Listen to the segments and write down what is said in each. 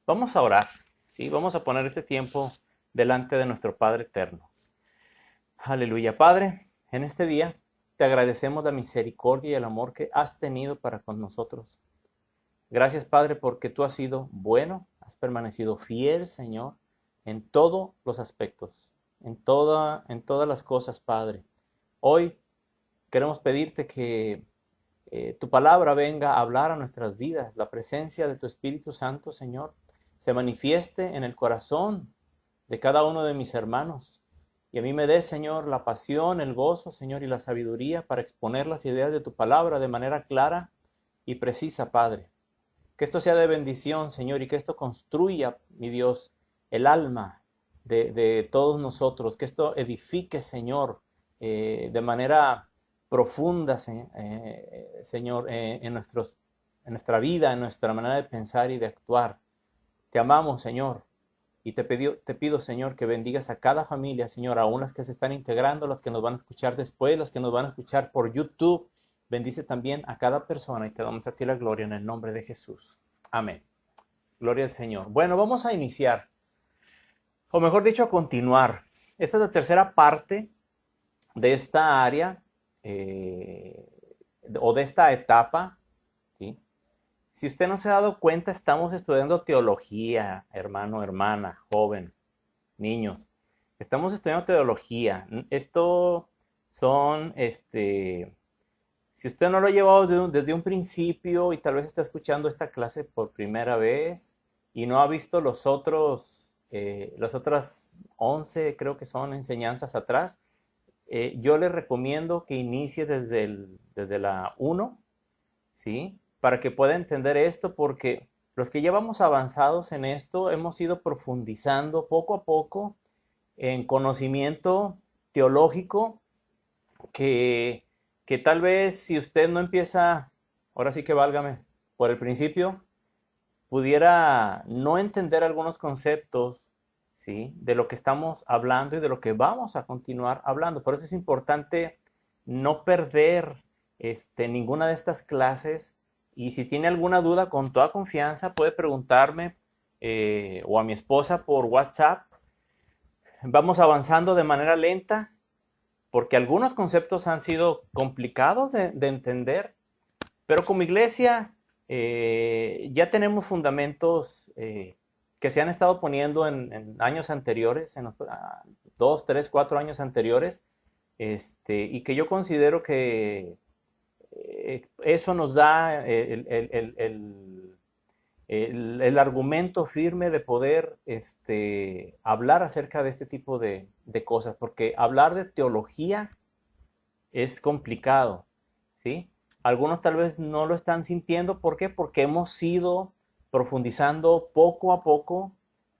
Vamos a orar, ¿sí? Vamos a poner este tiempo delante de nuestro Padre eterno. Aleluya. Padre, en este día te agradecemos la misericordia y el amor que has tenido para con nosotros. Gracias, Padre, porque tú has sido bueno, has permanecido fiel, Señor, en todos los aspectos, en todas las cosas, Padre. Hoy queremos pedirte que tu palabra venga a hablar a nuestras vidas, la presencia de tu Espíritu Santo, Señor, se manifieste en el corazón de cada uno de mis hermanos. Y a mí me des, Señor, la pasión, el gozo, Señor, y la sabiduría para exponer las ideas de tu palabra de manera clara y precisa, Padre. Que esto sea de bendición, Señor, y que esto construya, mi Dios, el alma de todos nosotros. Que esto edifique, Señor, de manera profunda, Señor, en nuestra vida, en nuestra manera de pensar y de actuar. Te amamos, Señor, y te pido, Señor, que bendigas a cada familia, Señor, aún las que se están integrando, las que nos van a escuchar después, las que nos van a escuchar por YouTube. Bendice también a cada persona y te damos a ti la gloria en el nombre de Jesús. Amén. Gloria al Señor. Bueno, vamos a iniciar, o mejor dicho, a continuar. Esta es la tercera parte de esta área o de esta etapa, ¿sí? Si usted no se ha dado cuenta, estamos estudiando teología, hermano, hermana, joven, niños. Estamos estudiando teología. Esto son, si usted no lo ha llevado desde un principio y tal vez está escuchando esta clase por primera vez y no ha visto las otras 11, creo que son enseñanzas atrás, yo le recomiendo que inicie desde la uno, ¿sí? Para que pueda entender esto, porque los que ya vamos avanzados en esto hemos ido profundizando poco a poco en conocimiento teológico que, que tal vez si usted no empieza, ahora sí que válgame, por el principio, pudiera no entender algunos conceptos, ¿sí? De lo que estamos hablando y de lo que vamos a continuar hablando. Por eso es importante no perder ninguna de estas clases, y si tiene alguna duda, con toda confianza puede preguntarme o a mi esposa por WhatsApp. Vamos avanzando de manera lenta porque algunos conceptos han sido complicados de entender, pero como iglesia ya tenemos fundamentos que se han estado poniendo en años anteriores, en los 2, 3, 4 años anteriores, y que yo considero que eso nos da el argumento firme de poder hablar acerca de este tipo de cosas, porque hablar de teología es complicado, ¿sí? Algunos tal vez no lo están sintiendo. ¿Por qué? Porque hemos ido profundizando poco a poco.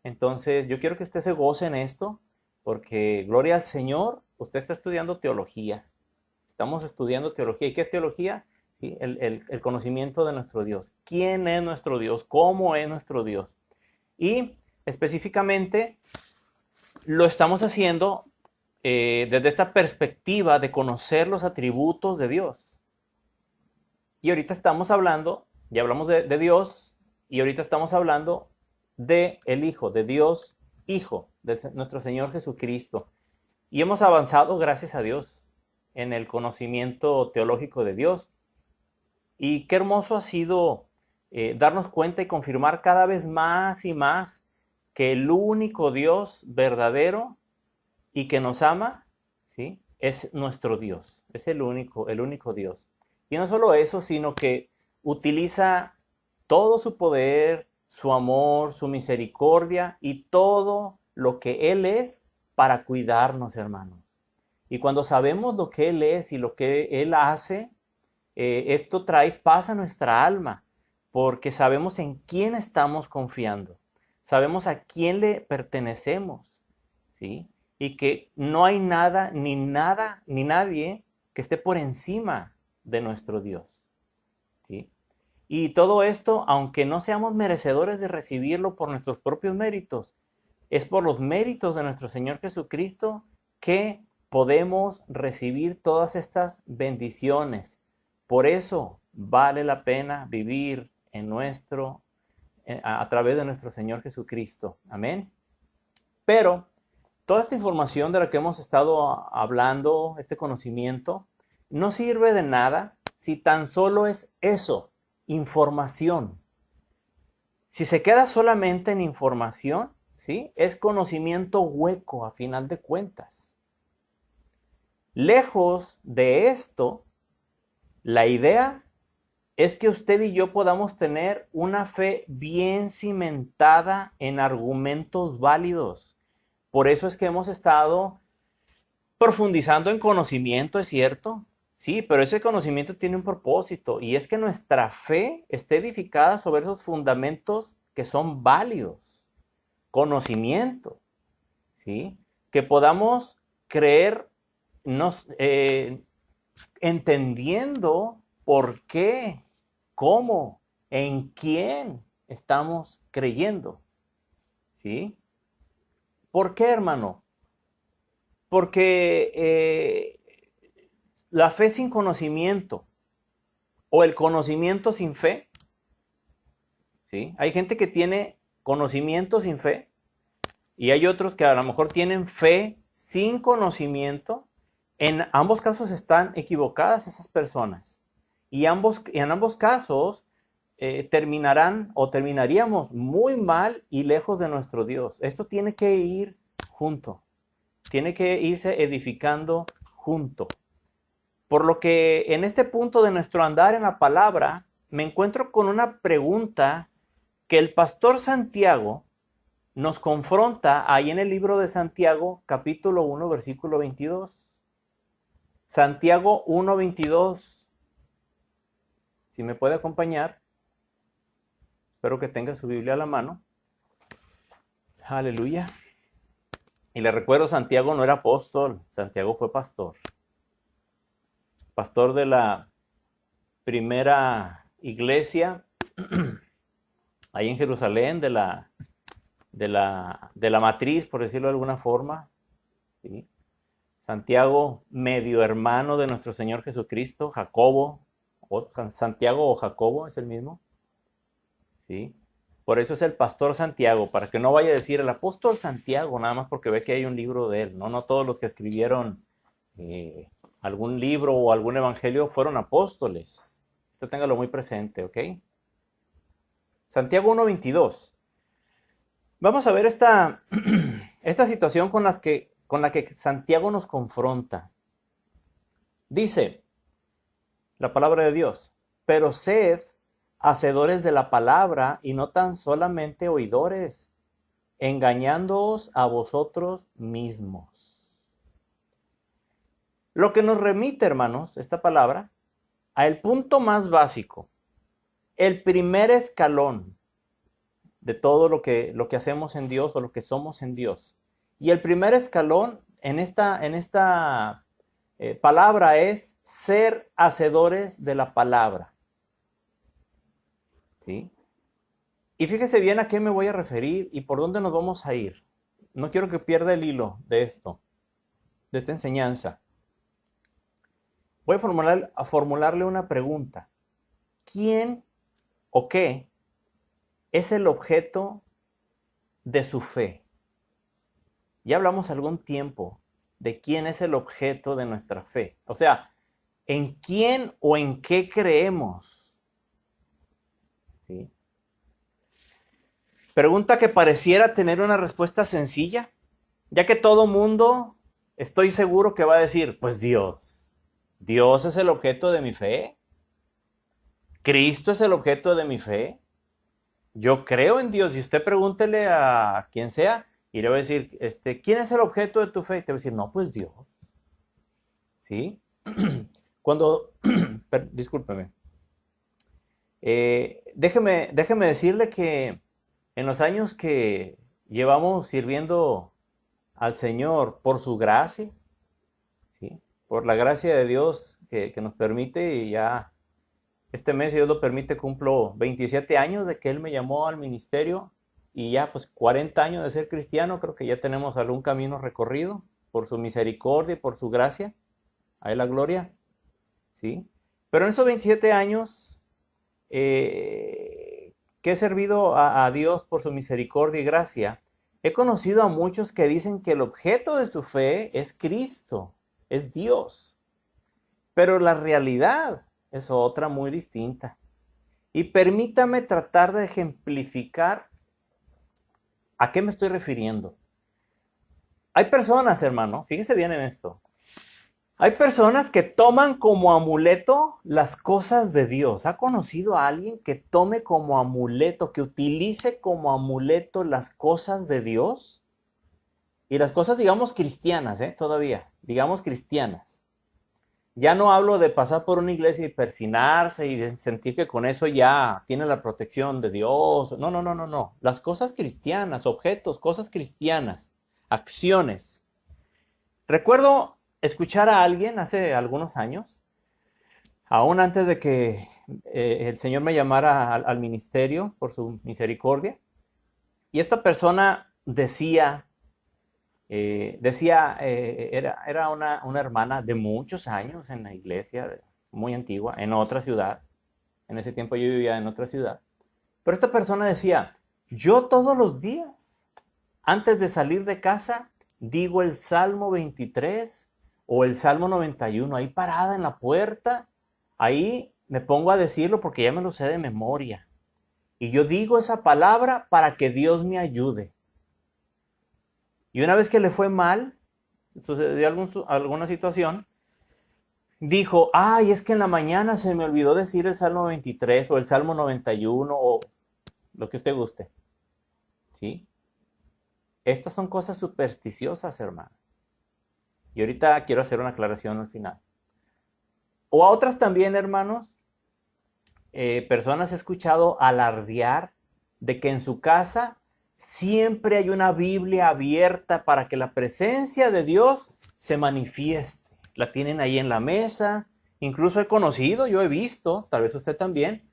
Entonces, yo quiero que usted se goce en esto, porque gloria al Señor, usted está estudiando teología. Estamos estudiando teología. ¿Y qué es teología? ¿Sí? El conocimiento de nuestro Dios. ¿Quién es nuestro Dios? ¿Cómo es nuestro Dios? Y específicamente lo estamos haciendo desde esta perspectiva de conocer los atributos de Dios. Y ahorita estamos hablando, ya hablamos de Dios, y ahorita estamos hablando de el Hijo, de Dios Hijo, de nuestro Señor Jesucristo. Y hemos avanzado, gracias a Dios, en el conocimiento teológico de Dios. Y qué hermoso ha sido darnos cuenta y confirmar cada vez más y más que el único Dios verdadero y que nos ama, ¿sí? Es nuestro Dios, es el único Dios. Y no solo eso, sino que utiliza todo su poder, su amor, su misericordia y todo lo que Él es para cuidarnos, hermanos. Y cuando sabemos lo que Él es y lo que Él hace, esto trae paz a nuestra alma, porque sabemos en quién estamos confiando, sabemos a quién le pertenecemos, ¿sí? Y que no hay nada, ni nadie que esté por encima de nuestro Dios, ¿sí? Y todo esto, aunque no seamos merecedores de recibirlo por nuestros propios méritos, es por los méritos de nuestro Señor Jesucristo que podemos recibir todas estas bendiciones. Por eso vale la pena vivir a través de nuestro Señor Jesucristo. Amén. Pero toda esta información de la que hemos estado hablando, este conocimiento, no sirve de nada si tan solo es eso, información. Si se queda solamente en información, ¿sí? Es conocimiento hueco a final de cuentas. Lejos de esto, la idea es que usted y yo podamos tener una fe bien cimentada en argumentos válidos. Por eso es que hemos estado profundizando en conocimiento, es cierto, sí, pero ese conocimiento tiene un propósito y es que nuestra fe esté edificada sobre esos fundamentos que son válidos. Conocimiento, ¿sí? Que podamos creer entendiendo por qué, cómo, en quién estamos creyendo, ¿sí? ¿Por qué, hermano? Porque la fe sin conocimiento o el conocimiento sin fe, ¿sí? Hay gente que tiene conocimiento sin fe y hay otros que a lo mejor tienen fe sin conocimiento. En ambos casos están equivocadas esas personas y en ambos casos terminarán o terminaríamos muy mal y lejos de nuestro Dios. Esto tiene que ir junto, tiene que irse edificando junto. Por lo que en este punto de nuestro andar en la palabra, me encuentro con una pregunta que el pastor Santiago nos confronta ahí en el libro de Santiago, capítulo 1, versículo 22. Santiago 1, 22. Si me puede acompañar, espero que tenga su Biblia a la mano. Aleluya. Y le recuerdo, Santiago no era apóstol, Santiago fue pastor. Pastor de la primera iglesia ahí en Jerusalén, de la matriz, por decirlo de alguna forma, ¿sí? Santiago, medio hermano de nuestro Señor Jesucristo, Jacobo, o Santiago o Jacobo es el mismo, ¿sí? Por eso es el pastor Santiago, para que no vaya a decir el apóstol Santiago, nada más porque ve que hay un libro de él, ¿no? No todos los que escribieron algún libro o algún evangelio fueron apóstoles. Esto téngalo muy presente, ¿ok? Santiago 1:22. Vamos a ver esta situación con la que Santiago nos confronta. Dice la palabra de Dios, pero sed hacedores de la palabra y no tan solamente oidores, engañándoos a vosotros mismos. Lo que nos remite, hermanos, esta palabra, al punto más básico, el primer escalón de todo lo que hacemos en Dios o lo que somos en Dios. Y el primer escalón en esta palabra es ser hacedores de la palabra. ¿Sí? Y fíjese bien a qué me voy a referir y por dónde nos vamos a ir. No quiero que pierda el hilo de esto, de esta enseñanza. Voy a formularle una pregunta. ¿Quién o qué es el objeto de su fe? Ya hablamos algún tiempo de quién es el objeto de nuestra fe. O sea, ¿en quién o en qué creemos? ¿Sí? Pregunta que pareciera tener una respuesta sencilla, ya que todo mundo, estoy seguro que va a decir, pues Dios. Dios es el objeto de mi fe. Cristo es el objeto de mi fe. Yo creo en Dios. Y usted pregúntele a quien sea y le va a decir, ¿quién es el objeto de tu fe? Y te va a decir, no, pues Dios. ¿Sí? Cuando, discúlpeme. Déjeme decirle que en los años que llevamos sirviendo al Señor por su gracia, ¿sí? Por la gracia de Dios que nos permite, y ya este mes, si Dios lo permite, cumplo 27 años de que Él me llamó al ministerio y ya pues 40 años de ser cristiano, creo que ya tenemos algún camino recorrido por su misericordia y por su gracia, a Él la gloria, ¿sí? Pero en esos 27 años, ¿qué que he servido a Dios por su misericordia y gracia, he conocido a muchos que dicen que el objeto de su fe es Cristo, es Dios. Pero la realidad es otra muy distinta. Y permítame tratar de ejemplificar a qué me estoy refiriendo. Hay personas, hermano, fíjese bien en esto. Hay personas que toman como amuleto las cosas de Dios. ¿Ha conocido a alguien que tome como amuleto, que utilice como amuleto las cosas de Dios? Y las cosas, digamos, cristianas, todavía, digamos cristianas. Ya no hablo de pasar por una iglesia y persinarse y de sentir que con eso ya tiene la protección de Dios. No, no, no, no, no. Las cosas cristianas, objetos, cosas cristianas, acciones. Recuerdo escuchar a alguien hace algunos años, aún antes de que el Señor me llamara al ministerio por su misericordia, y esta persona era una hermana de muchos años en la iglesia, muy antigua, en otra ciudad. En ese tiempo yo vivía en otra ciudad. Pero esta persona decía, yo todos los días, antes de salir de casa, digo el Salmo 23 o el Salmo 91, ahí parada en la puerta, ahí me pongo a decirlo porque ya me lo sé de memoria. Y yo digo esa palabra para que Dios me ayude. Y una vez que le fue mal, sucedió alguna situación, dijo, ay, es que en la mañana se me olvidó decir el Salmo 23 o el Salmo 91 o lo que usted guste. ¿Sí? Estas son cosas supersticiosas, hermano. Y ahorita quiero hacer una aclaración al final. O a otras también, hermanos, personas he escuchado alardear de que en su casa siempre hay una Biblia abierta para que la presencia de Dios se manifieste. La tienen ahí en la mesa. Incluso he conocido, yo he visto, tal vez usted también,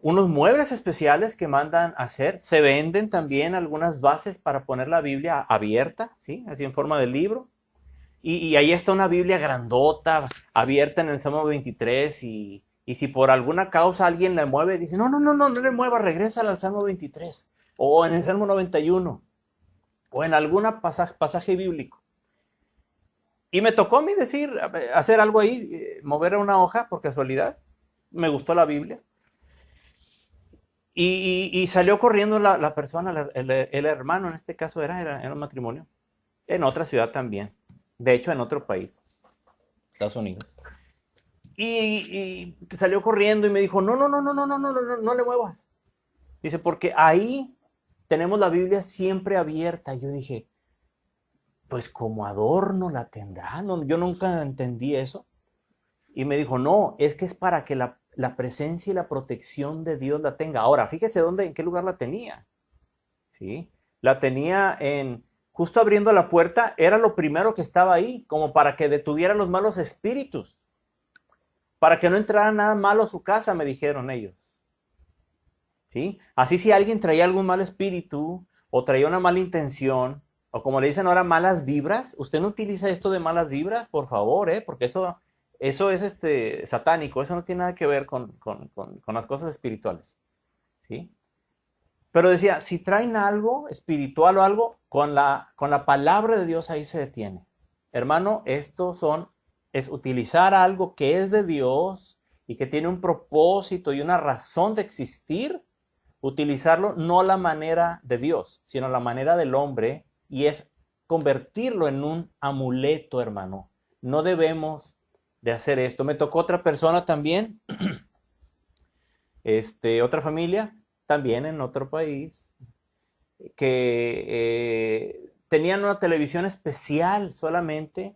unos muebles especiales que mandan a hacer. Se venden también algunas bases para poner la Biblia abierta, ¿sí? Así en forma de libro. Y ahí está una Biblia grandota, abierta en el Salmo 23 y si por alguna causa alguien la mueve, dice, no, no, no, no, no le mueva, regresa al Salmo 23 o en el Salmo 91 o en algún pasaje bíblico. Y me tocó a mí hacer algo ahí, mover una hoja por casualidad. Me gustó la Biblia. Y salió corriendo la persona, el hermano en este caso era un matrimonio, en otra ciudad también. De hecho, en otro país, Estados Unidos. Y salió corriendo y me dijo, no, no, no, no, no, no, no, no, no, no le muevas. Dice, porque ahí tenemos la Biblia siempre abierta. Y yo dije, pues como adorno la tendrá. No, yo nunca entendí eso. Y me dijo, no, es que es para que la presencia y la protección de Dios la tenga. Ahora, fíjese en qué lugar la tenía. ¿Sí? La tenía justo abriendo la puerta, era lo primero que estaba ahí, como para que detuviera los malos espíritus. Para que no entrara nada malo a su casa, me dijeron ellos. ¿Sí? Así si alguien traía algún mal espíritu o traía una mala intención, o como le dicen ahora, malas vibras, usted no utiliza esto de malas vibras, por favor, porque eso es satánico, eso no tiene nada que ver con las cosas espirituales. ¿Sí? Pero decía, si traen algo espiritual o algo, con la palabra de Dios ahí se detiene. Hermano, es utilizar algo que es de Dios y que tiene un propósito y una razón de existir, utilizarlo no a la manera de Dios, sino a la manera del hombre, y es convertirlo en un amuleto, hermano. No debemos de hacer esto. Me tocó otra persona también, otra familia, también en otro país, que tenían una televisión especial solamente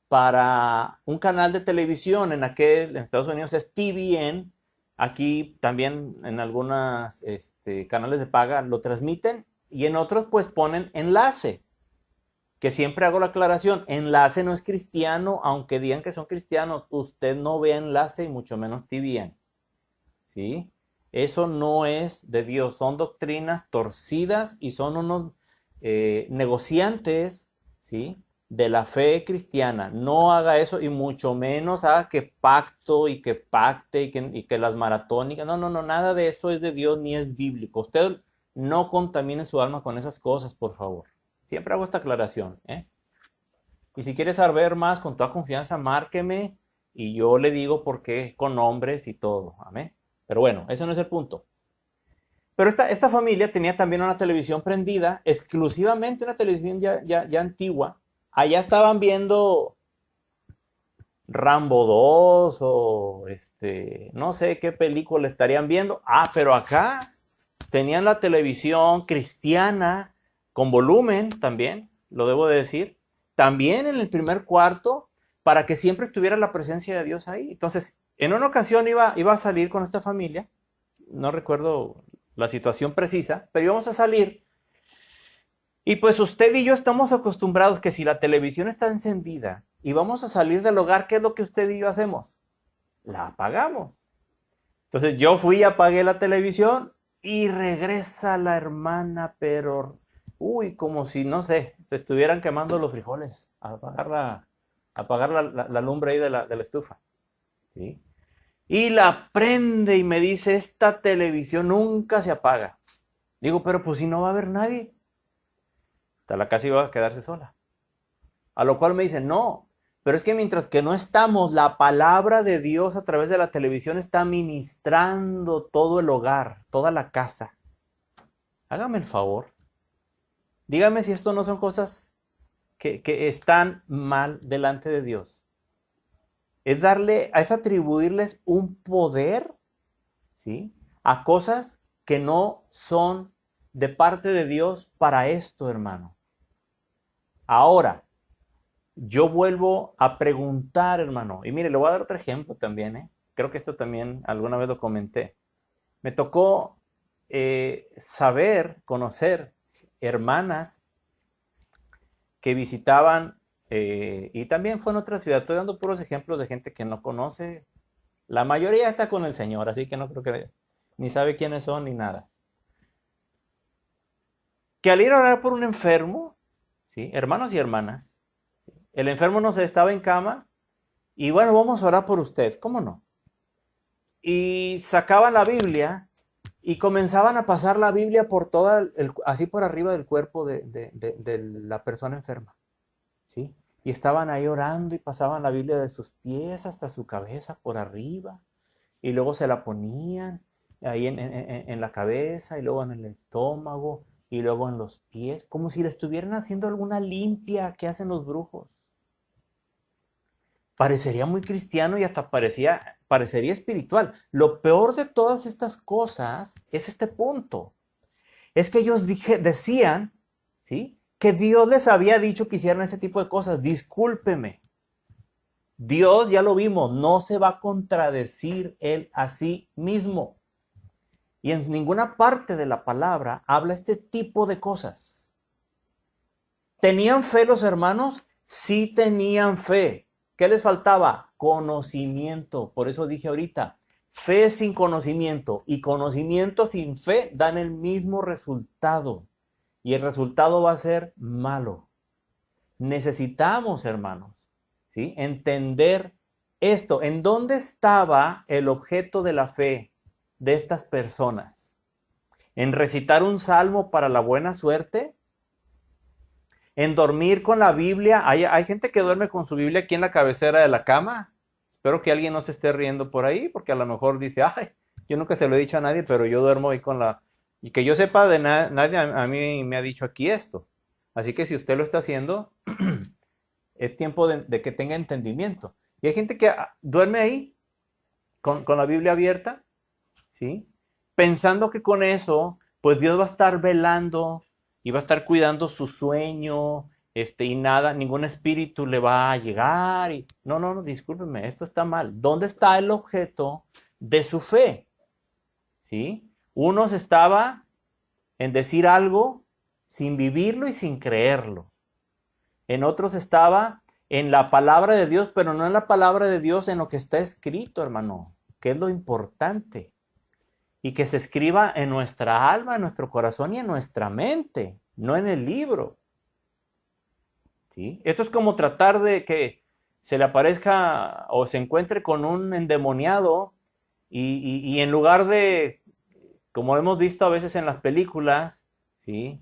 para un canal de televisión. En Estados Unidos es TVN, aquí también en algunos canales de paga lo transmiten y en otros pues ponen enlace, que siempre hago la aclaración, enlace no es cristiano, aunque digan que son cristianos, usted no ve enlace y mucho menos TVN, ¿sí? Eso no es de Dios, son doctrinas torcidas y son unos negociantes, ¿sí? de la fe cristiana. No haga eso y mucho menos haga que pacto y que pacte y que las maratónicas. No, no, no, nada de eso es de Dios ni es bíblico. Usted no contamine su alma con esas cosas, por favor. Siempre hago esta aclaración, ¿eh? Y si quieres saber más, con toda confianza, márqueme y yo le digo por qué con nombres y todo. Amén. Pero bueno, ese no es el punto. Pero esta familia tenía también una televisión prendida, exclusivamente una televisión ya antigua. Allá estaban viendo Rambo 2 o no sé qué película estarían viendo. Ah, pero acá tenían la televisión cristiana con volumen también, lo debo de decir. También en el primer cuarto para que siempre estuviera la presencia de Dios ahí. Entonces, en una ocasión iba a salir con esta familia, no recuerdo la situación precisa, pero íbamos a salir. Y pues usted y yo estamos acostumbrados que si la televisión está encendida y vamos a salir del hogar, ¿qué es lo que usted y yo hacemos? La apagamos. Entonces yo fui, apagué la televisión y regresa la hermana, pero, uy, como si, no sé, se estuvieran quemando los frijoles, apagar la lumbre ahí de la estufa. ¿Sí? Y la prende y me dice, esta televisión nunca se apaga. Digo, pero pues si no va a haber nadie. Hasta la casa iba a quedarse sola. A lo cual me dice, no, pero es que mientras que no estamos, la palabra de Dios a través de la televisión está ministrando todo el hogar, toda la casa. Hágame el favor. Dígame si esto no son cosas que están mal delante de Dios. Es atribuirles un poder, ¿sí?, a cosas que no son de parte de Dios para esto, hermano. Ahora, yo vuelvo a preguntar, hermano, y mire, le voy a dar otro ejemplo también, ¿eh? Creo que esto también alguna vez lo comenté. Me tocó saber, conocer hermanas que visitaban, y también fue en otra ciudad. Estoy dando puros ejemplos de gente que no conoce. La mayoría está con el Señor, así que no creo que ni sabe quiénes son ni nada. Que al ir a orar por un enfermo, ¿sí?, hermanos y hermanas, el enfermo no se estaba en cama y bueno, vamos a orar por usted, ¿cómo no? Y sacaban la Biblia y comenzaban a pasar la Biblia por así por arriba del cuerpo de la persona enferma, ¿sí? Y estaban ahí orando y pasaban la Biblia de sus pies hasta su cabeza por arriba y luego se la ponían ahí en la cabeza y luego en el estómago y luego en los pies, como si le estuvieran haciendo alguna limpia que hacen los brujos. Parecería muy cristiano y hasta parecería espiritual. Lo peor de todas estas cosas es este punto. Es que ellos decían, ¿sí?, que Dios les había dicho que hicieran ese tipo de cosas. Discúlpeme. Dios, ya lo vimos, no se va a contradecir él a sí mismo. Y en ninguna parte de la palabra habla este tipo de cosas. ¿Tenían fe los hermanos? Sí tenían fe. ¿Qué les faltaba? Conocimiento. Por eso dije ahorita, fe sin conocimiento y conocimiento sin fe dan el mismo resultado. Y el resultado va a ser malo. Necesitamos, hermanos, ¿sí?, entender esto. ¿En dónde estaba el objeto de la fe de estas personas? ¿En recitar un salmo para la buena suerte? ¿En dormir con la Biblia? Hay gente que duerme con su Biblia aquí en la cabecera de la cama. Espero que alguien no se esté riendo por ahí, porque a lo mejor dice, ay, yo nunca se lo he dicho a nadie, pero yo duermo ahí con la... Y que yo sepa, nadie a mí me ha dicho aquí esto. Así que si usted lo está haciendo, es tiempo de que tenga entendimiento. Y hay gente que duerme ahí con la Biblia abierta, ¿sí?, pensando que con eso, pues Dios va a estar velando y va a estar cuidando su sueño, y nada, ningún espíritu le va a llegar. No, no, no, discúlpeme, esto está mal. ¿Dónde está el objeto de su fe? ¿Sí? Unos estaba en decir algo sin vivirlo y sin creerlo. En otros estaba en la palabra de Dios, pero no en la palabra de Dios en lo que está escrito, hermano, que es lo importante. Y que se escriba en nuestra alma, en nuestro corazón y en nuestra mente, no en el libro. ¿sí? Esto es como tratar de que se le aparezca o se encuentre con un endemoniado y en lugar de, como hemos visto a veces en las películas, ¿sí?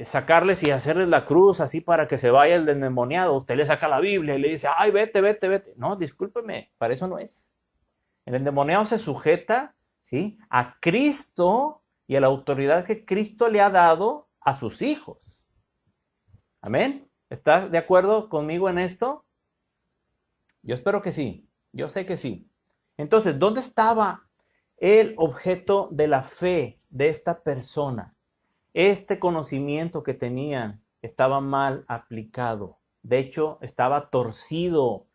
Sacarles y hacerles la cruz así para que se vaya el endemoniado. Usted le saca la Biblia y le dice, ay, vete, vete, vete. No, discúlpeme, para eso no es. El endemoniado se sujeta, ¿sí? A Cristo y a la autoridad que Cristo le ha dado a sus hijos. Amén. ¿Estás de acuerdo conmigo en esto? Yo espero que sí. Yo sé que sí. Entonces, ¿dónde estaba el objeto de la fe de esta persona? Este conocimiento que tenían estaba mal aplicado. De hecho, estaba torcido,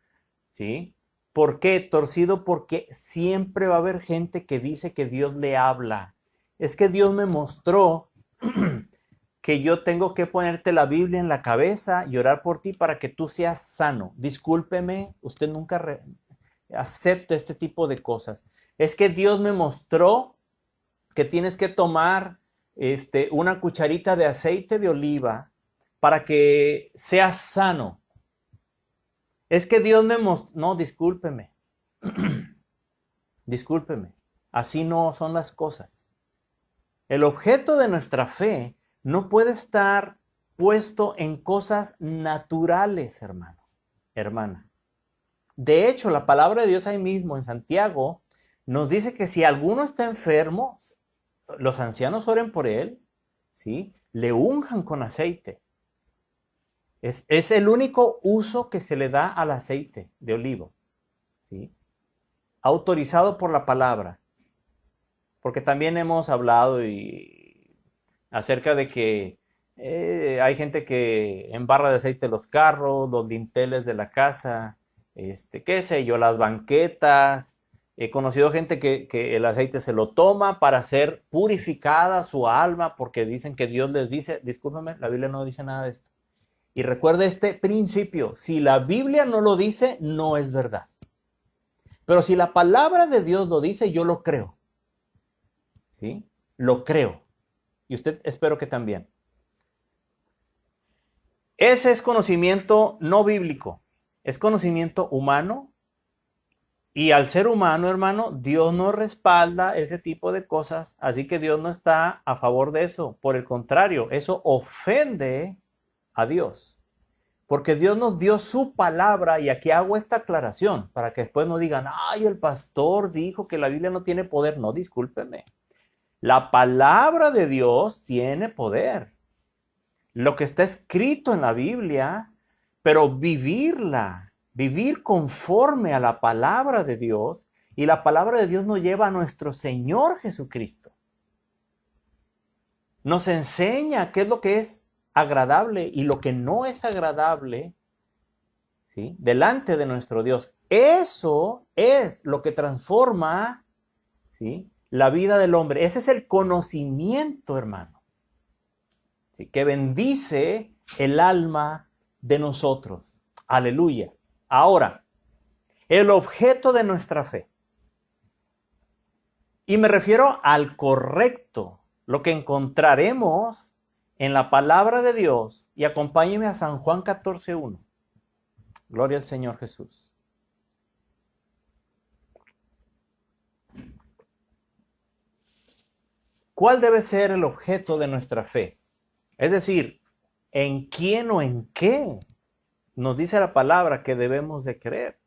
¿sí? ¿Por qué torcido? Porque siempre va a haber gente que dice que Dios le habla. Es que Dios me mostró que yo tengo que ponerte la Biblia en la cabeza y orar por ti para que tú seas sano. Discúlpeme, usted nunca acepta este tipo de cosas. Es que Dios me mostró que tienes que tomar una cucharita de aceite de oliva para que seas sano. Es que Dios me mostró, no, discúlpeme, discúlpeme, así no son las cosas. El objeto de nuestra fe no puede estar puesto en cosas naturales, hermano, hermana. De hecho, la palabra de Dios ahí mismo en Santiago nos dice que si alguno está enfermo, los ancianos oren por él, ¿sí? Le unjan con aceite. Es el único uso que se le da al aceite de olivo, ¿sí? Autorizado por la palabra. Porque también hemos hablado acerca de que hay gente que embarra de aceite los carros, los dinteles de la casa, qué sé yo, las banquetas. He conocido gente que el aceite se lo toma para ser purificada su alma, porque dicen que Dios les dice, discúlpame, la Biblia no dice nada de esto. Y recuerde este principio, si la Biblia no lo dice, no es verdad. Pero si la palabra de Dios lo dice, yo lo creo. ¿Sí? Lo creo. Y usted espero que también. Ese es conocimiento no bíblico, es conocimiento humano. Y al ser humano, hermano, Dios no respalda ese tipo de cosas, así que Dios no está a favor de eso. Por el contrario, eso ofende a Dios. Porque Dios nos dio su palabra y aquí hago esta aclaración para que después no digan, ay, el pastor dijo que la Biblia no tiene poder. No, discúlpeme. La palabra de Dios tiene poder. Lo que está escrito en la Biblia, pero vivirla, vivir conforme a la palabra de Dios, y la palabra de Dios nos lleva a nuestro Señor Jesucristo. Nos enseña qué es lo que es agradable y lo que no es agradable, ¿sí? Delante de nuestro Dios. Eso es lo que transforma, ¿sí? La vida del hombre. Ese es el conocimiento, hermano, ¿sí? Que bendice el alma de nosotros. Aleluya. Ahora, el objeto de nuestra fe. Y me refiero al correcto, lo que encontraremos en la palabra de Dios. Y acompáñeme a San Juan 14:1. Gloria al Señor Jesús. ¿Cuál debe ser el objeto de nuestra fe? Es decir, ¿en quién o en qué nos dice la palabra que debemos de creer?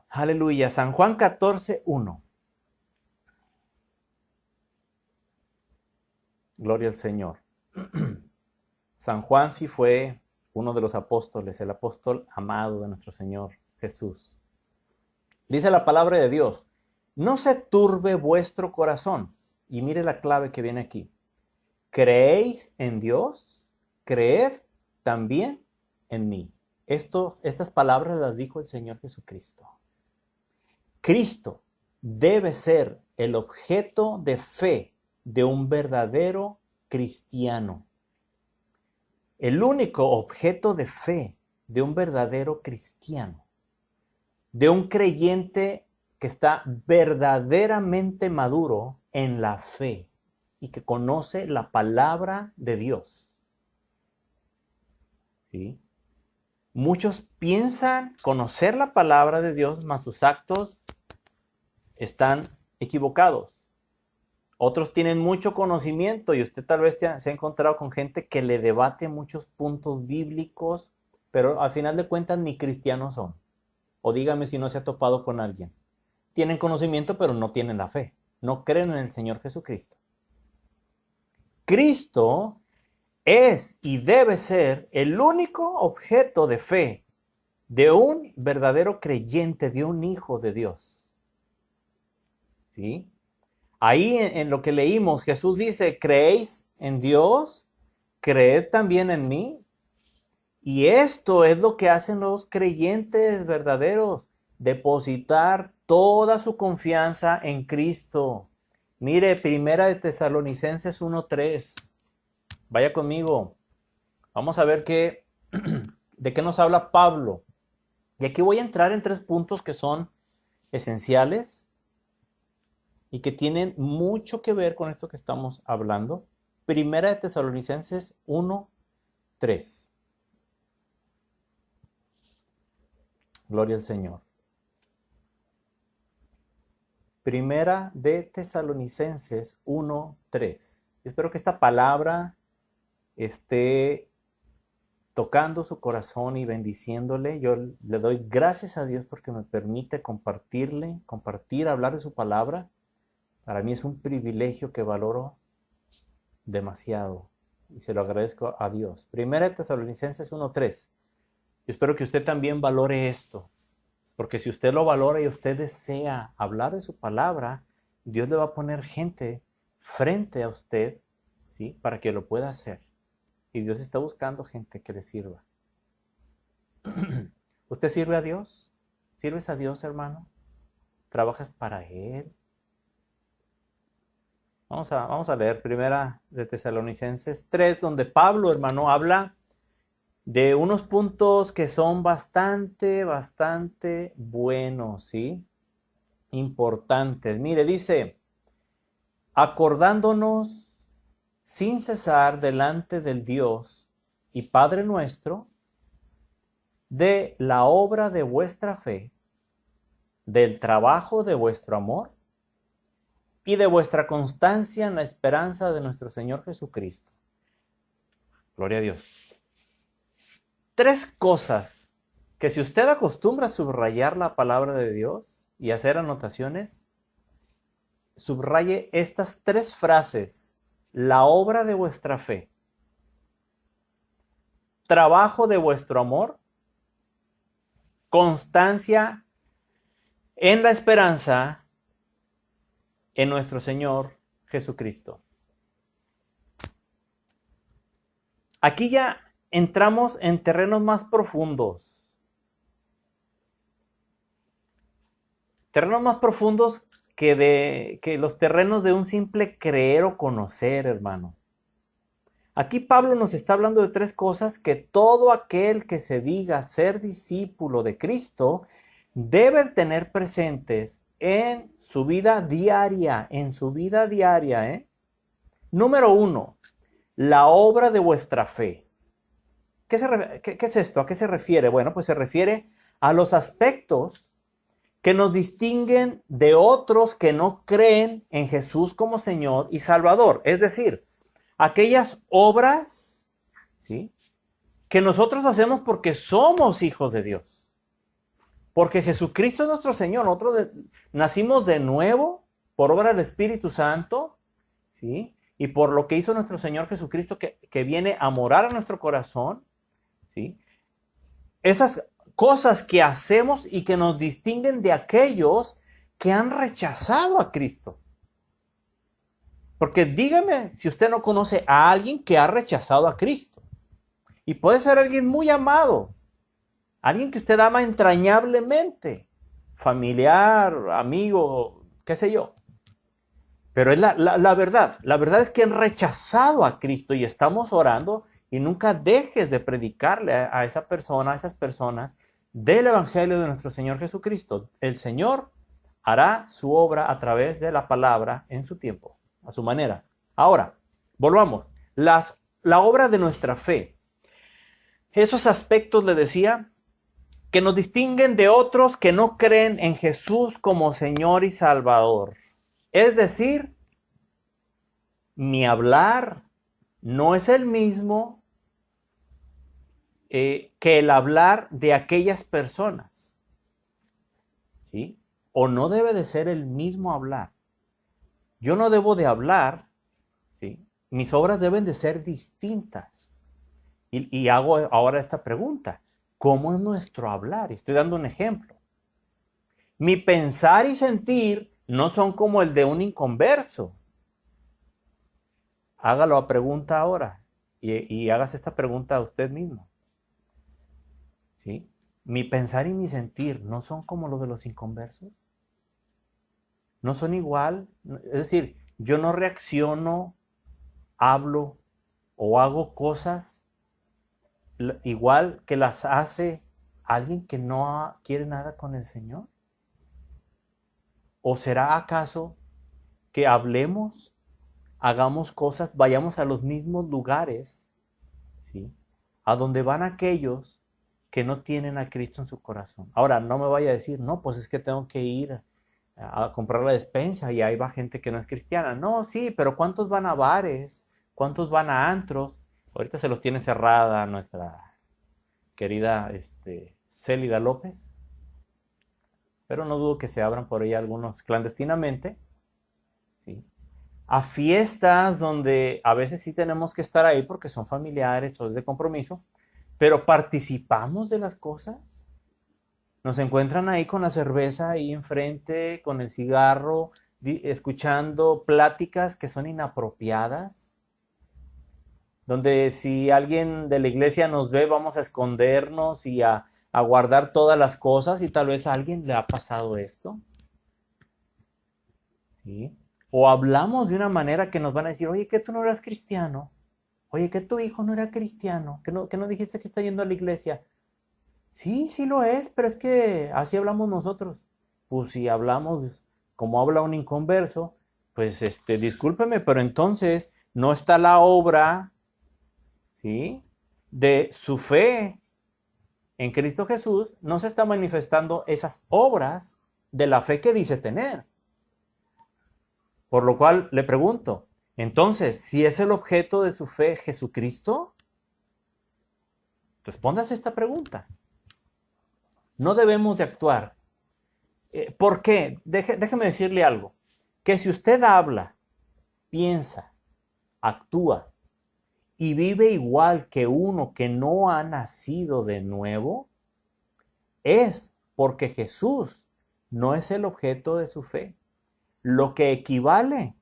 Aleluya. San Juan 14:1. Gloria al Señor. San Juan sí fue uno de los apóstoles, el apóstol amado de nuestro Señor Jesús. Dice la palabra de Dios, no se turbe vuestro corazón. Y mire la clave que viene aquí. ¿Creéis en Dios? Creed también en mí. Estas palabras las dijo el Señor Jesucristo. Cristo debe ser el objeto de fe de un verdadero cristiano. El único objeto de fe de un verdadero cristiano, de un creyente que está verdaderamente maduro en la fe y que conoce la palabra de Dios. ¿sí? Muchos piensan conocer la palabra de Dios, mas sus actos están equivocados. Otros tienen mucho conocimiento y usted tal vez se ha encontrado con gente que le debate muchos puntos bíblicos, pero al final de cuentas ni cristianos son. O dígame si no se ha topado con alguien. Tienen conocimiento, pero no tienen la fe. No creen en el Señor Jesucristo. Cristo es y debe ser el único objeto de fe de un verdadero creyente, de un hijo de Dios. ¿Sí? Ahí en lo que leímos, Jesús dice, ¿creéis en Dios? Creed también en mí. Y esto es lo que hacen los creyentes verdaderos, depositar toda su confianza en Cristo. Mire, Primera de Tesalonicenses 1:3. Vaya conmigo. Vamos a ver de qué nos habla Pablo. Y aquí voy a entrar en 3 puntos que son esenciales y que tienen mucho que ver con esto que estamos hablando. Primera de Tesalonicenses 1:3. Gloria al Señor. Primera de Tesalonicenses 1:3. Espero que esta palabra esté tocando su corazón y bendiciéndole. Yo le doy gracias a Dios porque me permite compartir, hablar de su palabra. Para mí es un privilegio que valoro demasiado y se lo agradezco a Dios. Primera de Tesalonicenses 1:3. Yo espero que usted también valore esto, porque si usted lo valora y usted desea hablar de su palabra, Dios le va a poner gente frente a usted, ¿sí? Para que lo pueda hacer. Y Dios está buscando gente que le sirva. ¿Usted sirve a Dios? ¿Sirves a Dios, hermano? ¿Trabajas para Él? Vamos a leer Primera de Tesalonicenses 3, donde Pablo, hermano, habla de unos puntos que son bastante buenos, ¿sí? Importantes. Mire, dice, acordándonos sin cesar delante del Dios y Padre nuestro, de la obra de vuestra fe, del trabajo de vuestro amor y de vuestra constancia en la esperanza de nuestro Señor Jesucristo. Gloria a Dios. 3 cosas que si usted acostumbra a subrayar la palabra de Dios y hacer anotaciones, subraye estas 3 frases: la obra de vuestra fe, trabajo de vuestro amor, constancia en la esperanza en nuestro Señor Jesucristo. Aquí ya entramos en terrenos más profundos. Terrenos más profundos que los terrenos de un simple creer o conocer, hermano. Aquí Pablo nos está hablando de 3 cosas que todo aquel que se diga ser discípulo de Cristo debe tener presentes en su vida diaria, Número 1, la obra de vuestra fe. ¿Qué es esto? ¿A qué se refiere? Bueno, pues se refiere a los aspectos que nos distinguen de otros que no creen en Jesús como Señor y Salvador. Es decir, aquellas obras, ¿sí?, que nosotros hacemos porque somos hijos de Dios. Porque Jesucristo es nuestro Señor. Nosotros nacimos de nuevo por obra del Espíritu Santo, ¿sí?, y por lo que hizo nuestro Señor Jesucristo que viene a morar a nuestro corazón, ¿sí? Esas cosas que hacemos y que nos distinguen de aquellos que han rechazado a Cristo. Porque dígame si usted no conoce a alguien que ha rechazado a Cristo. Y puede ser alguien muy amado, alguien que usted ama entrañablemente, familiar, amigo, qué sé yo. Pero es la verdad. La verdad es que han rechazado a Cristo y estamos orando y nunca dejes de predicarle a esa persona, a esas personas, del Evangelio de nuestro Señor Jesucristo. El Señor hará su obra a través de la palabra en su tiempo, a su manera. Ahora, volvamos. La obra de nuestra fe. Esos aspectos, le decía, que nos distinguen de otros que no creen en Jesús como Señor y Salvador. Es decir, mi hablar no es el mismo que el hablar de aquellas personas, ¿sí? O no debe de ser el mismo hablar. Yo no debo de hablar, ¿sí? Mis obras deben de ser distintas. Y hago ahora esta pregunta: ¿cómo es nuestro hablar? Estoy dando un ejemplo. Mi pensar y sentir no son como el de un inconverso. Hágalo a pregunta ahora y hágase esta pregunta a usted mismo. ¿Sí? Mi pensar y mi sentir no son como los de los inconversos. No son igual. Es decir, yo no reacciono, hablo o hago cosas igual que las hace alguien que no quiere nada con el Señor. ¿O será acaso que hablemos, hagamos cosas, vayamos a los mismos lugares, ¿sí?, a donde van aquellos que no tienen a Cristo en su corazón? Ahora, no me vaya a decir, no, pues es que tengo que ir a comprar la despensa y ahí va gente que no es cristiana. No, sí, pero ¿cuántos van a bares? ¿Cuántos van a antros? Ahorita se los tiene cerrada nuestra querida Célida López, pero no dudo que se abran por ahí algunos clandestinamente, ¿sí?, a fiestas donde a veces sí tenemos que estar ahí porque son familiares o es de compromiso, pero participamos de las cosas. Nos encuentran ahí con la cerveza ahí enfrente, con el cigarro, escuchando pláticas que son inapropiadas, donde si alguien de la iglesia nos ve, vamos a escondernos y a guardar todas las cosas, y tal vez a alguien le ha pasado esto, ¿sí? O hablamos de una manera que nos van a decir, oye, que tú no eras cristiano, oye, que tu hijo no era cristiano, que no dijiste que está yendo a la iglesia. Sí, sí lo es, pero es que así hablamos nosotros. Pues si hablamos como habla un inconverso, pues discúlpeme, pero entonces no está la obra, ¿sí?, de su fe en Cristo Jesús, no se está manifestando esas obras de la fe que dice tener. Por lo cual le pregunto, entonces, si es el objeto de su fe Jesucristo, respóndase esta pregunta. No debemos de actuar. ¿Por qué? Déjeme decirle algo. Que si usted habla, piensa, actúa y vive igual que uno que no ha nacido de nuevo, es porque Jesús no es el objeto de su fe. Lo que equivale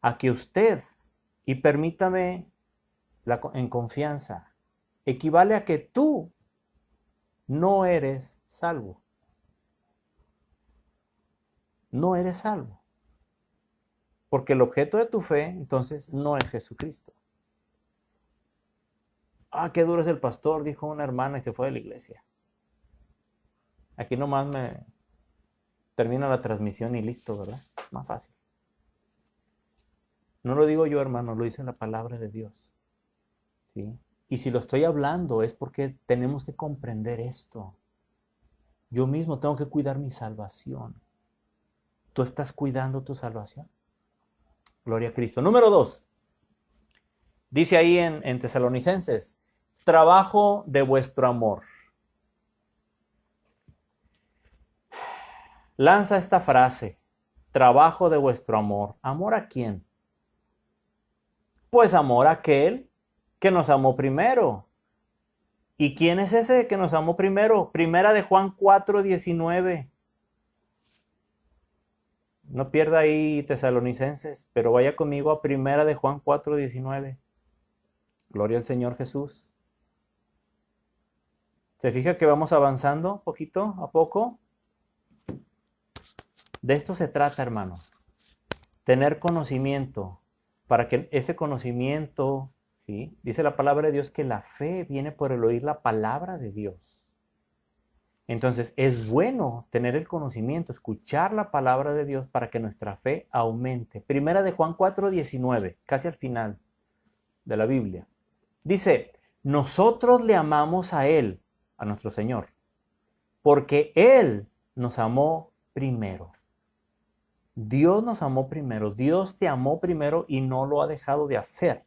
a que usted, y permítame en confianza, equivale a que tú no eres salvo. No eres salvo. Porque el objeto de tu fe, entonces, no es Jesucristo. Ah, qué duro es el pastor, dijo una hermana y se fue de la iglesia. Aquí nomás me termina la transmisión y listo, ¿verdad? Más fácil. No lo digo yo, hermano, lo dice la palabra de Dios, ¿sí? Y si lo estoy hablando es porque tenemos que comprender esto. Yo mismo tengo que cuidar mi salvación. ¿Tú estás cuidando tu salvación? Gloria a Cristo. Número 2. Dice ahí en Tesalonicenses, trabajo de vuestro amor. Lanza esta frase, trabajo de vuestro amor. ¿Amor a quién? Pues amor a aquel que nos amó primero. ¿Y quién es ese que nos amó primero? Primera de Juan 4:19. No pierda ahí Tesalonicenses, pero vaya conmigo a Primera de Juan 4:19. Gloria al Señor Jesús. ¿Se fija que vamos avanzando poquito a poco? De esto se trata, hermano. Tener conocimiento, para que ese conocimiento, ¿sí? Dice la palabra de Dios que la fe viene por el oír la palabra de Dios. Entonces es bueno tener el conocimiento, escuchar la palabra de Dios para que nuestra fe aumente. Primera de Juan 4:19, casi al final de la Biblia. Dice, Nosotros le amamos a Él, a nuestro Señor, porque Él nos amó primero. Dios nos amó primero, Dios te amó primero y no lo ha dejado de hacer.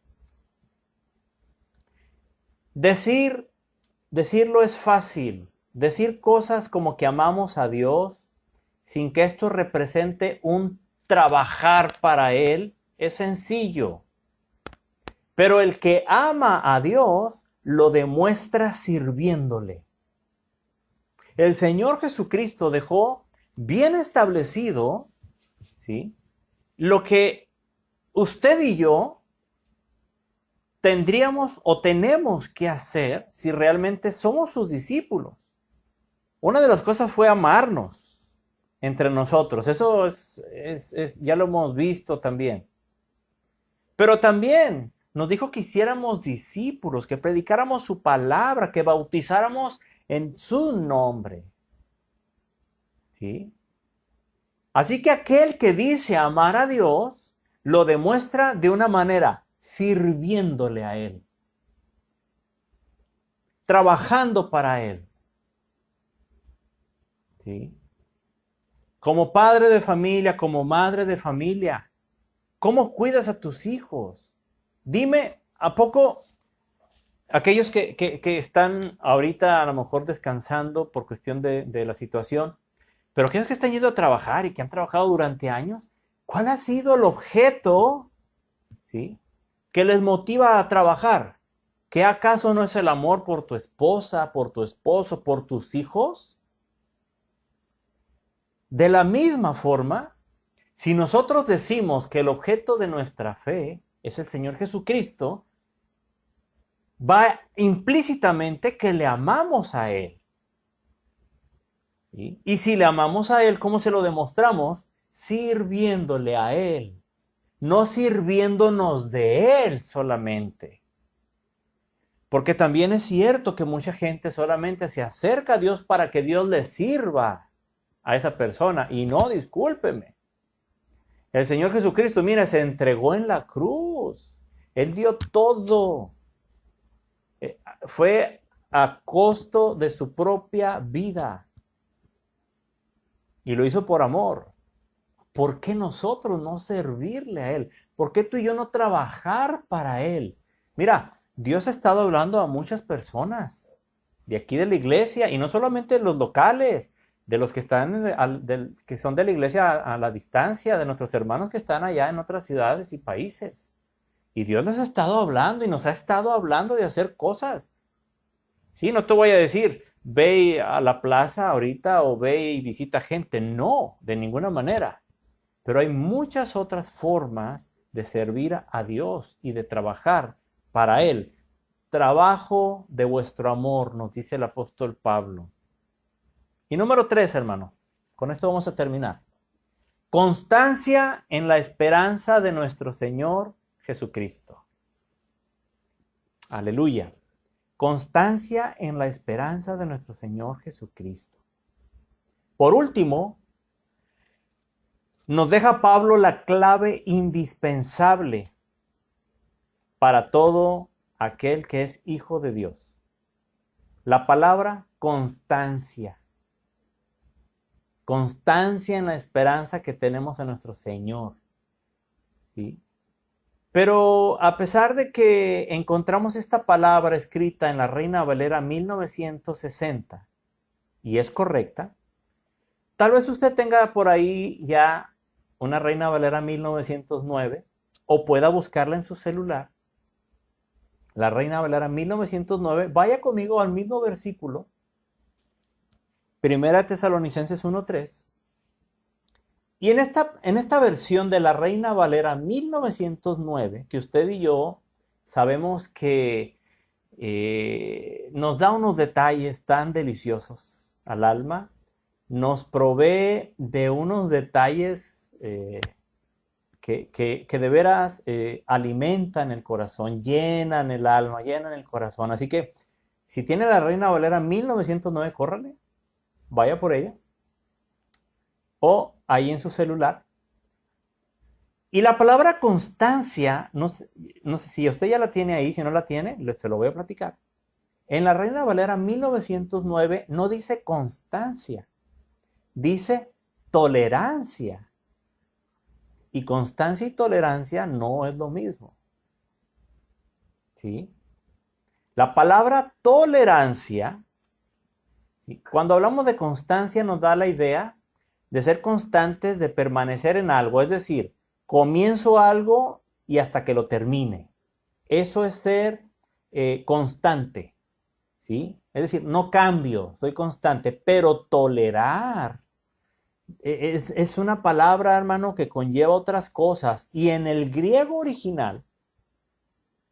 Decirlo es fácil. Decir cosas como que amamos a Dios sin que esto represente un trabajar para Él es sencillo. Pero el que ama a Dios lo demuestra sirviéndole. El Señor Jesucristo dejó bien establecido, ¿sí?, lo que usted y yo tendríamos o tenemos que hacer si realmente somos sus discípulos. Una de las cosas fue amarnos entre nosotros. Eso ya lo hemos visto también. Pero también nos dijo que hiciéramos discípulos, que predicáramos su palabra, que bautizáramos en su nombre. ¿Sí? Así que aquel que dice amar a Dios, lo demuestra de una manera, sirviéndole a Él, trabajando para Él. ¿Sí? Como padre de familia, como madre de familia, ¿cómo cuidas a tus hijos? Dime, ¿a poco aquellos que están ahorita a lo mejor descansando por cuestión de la situación, pero aquellos que están yendo a trabajar y que han trabajado durante años, ¿cuál ha sido el objeto, ¿sí?, que les motiva a trabajar? ¿Qué acaso no es el amor por tu esposa, por tu esposo, por tus hijos? De la misma forma, si nosotros decimos que el objeto de nuestra fe es el Señor Jesucristo, va implícitamente que le amamos a Él. ¿Sí? Y si le amamos a Él, ¿cómo se lo demostramos? Sirviéndole a Él, no sirviéndonos de Él solamente. Porque también es cierto que mucha gente solamente se acerca a Dios para que Dios le sirva a esa persona. Y no, discúlpeme. El Señor Jesucristo, mira, se entregó en la cruz. Él dio todo. Fue a costo de su propia vida. Y lo hizo por amor. ¿Por qué nosotros no servirle a Él? ¿Por qué tú y yo no trabajar para Él? Mira, Dios ha estado hablando a muchas personas de aquí de la iglesia, y no solamente los locales, de los que están, que son de la iglesia a la distancia, de nuestros hermanos que están allá en otras ciudades y países. Y Dios les ha estado hablando y nos ha estado hablando de hacer cosas. Sí, no te voy a decir, ve a la plaza ahorita o ve y visita gente. No, de ninguna manera. Pero hay muchas otras formas de servir a Dios y de trabajar para Él. Trabajo de vuestro amor, nos dice el apóstol Pablo. Y número 3, hermano, con esto vamos a terminar. Constancia en la esperanza de nuestro Señor Jesucristo. Aleluya. Constancia en la esperanza de nuestro Señor Jesucristo. Por último, nos deja Pablo la clave indispensable para todo aquel que es hijo de Dios. La palabra constancia. Constancia en la esperanza que tenemos en nuestro Señor. ¿Sí? Pero a pesar de que encontramos esta palabra escrita en la Reina Valera 1960, y es correcta, tal vez usted tenga por ahí ya una Reina Valera 1909, o pueda buscarla en su celular. La Reina Valera 1909, vaya conmigo al mismo versículo, Primera Tesalonicenses 1:3. Y en esta versión de la Reina Valera 1909, que usted y yo sabemos que nos da unos detalles tan deliciosos al alma, nos provee de unos detalles que de veras alimentan el corazón, llenan el alma, llenan el corazón. Así que si tiene la Reina Valera 1909, córrale, vaya por ella, o ahí en su celular. Y la palabra constancia, no sé si usted ya la tiene ahí, si no la tiene, se lo voy a platicar. En la Reina Valera 1909 no dice constancia, dice tolerancia. Y constancia y tolerancia no es lo mismo. ¿Sí? La palabra tolerancia, ¿sí? Cuando hablamos de constancia nos da la idea de ser constantes, de permanecer en algo. Es decir, comienzo algo y hasta que lo termine. Eso es ser constante. ¿Sí? Es decir, no cambio, soy constante, pero tolerar es una palabra, hermano, que conlleva otras cosas. Y en el griego original,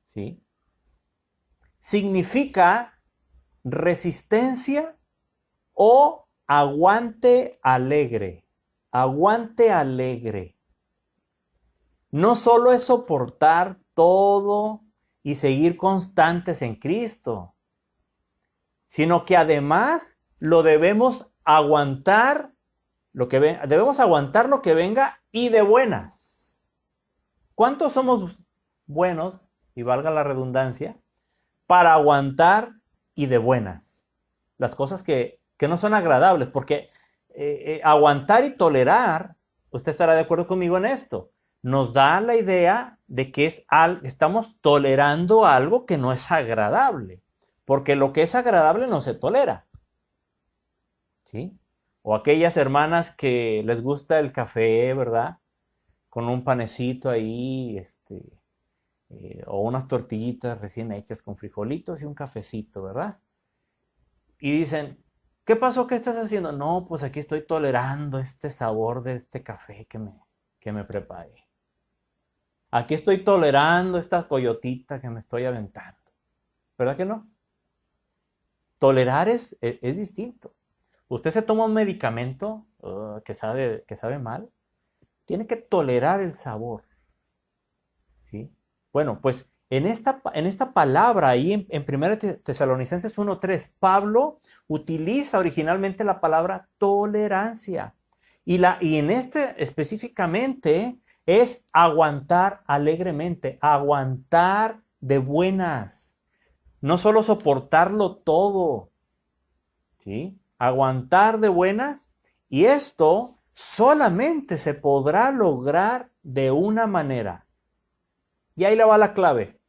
¿sí? Significa resistencia o aguante alegre. Aguante alegre. No solo es soportar todo y seguir constantes en Cristo, sino que además lo debemos aguantar debemos aguantar lo que venga y de buenas. ¿Cuántos somos buenos, y valga la redundancia, para aguantar y de buenas? Las cosas que no son agradables, porque aguantar y tolerar, usted estará de acuerdo conmigo en esto, nos da la idea de que estamos tolerando algo que no es agradable, porque lo que es agradable no se tolera. ¿Sí? O aquellas hermanas que les gusta el café, ¿verdad? Con un panecito ahí, o unas tortillitas recién hechas con frijolitos y un cafecito, ¿verdad? Y dicen, ¿qué pasó? ¿Qué estás haciendo? No, pues aquí estoy tolerando este sabor de este café que me preparé. Aquí estoy tolerando esta coyotita que me estoy aventando. ¿Verdad que no? Tolerar es distinto. Usted se toma un medicamento que sabe mal, tiene que tolerar el sabor. ¿Sí? Bueno, pues en esta palabra ahí en 1 Tesalonicenses 1:3, Pablo utiliza originalmente la palabra tolerancia. Y en este específicamente es aguantar alegremente, aguantar de buenas. No solo soportarlo todo, ¿sí? Aguantar de buenas, y esto solamente se podrá lograr de una manera. Y ahí le va la clave.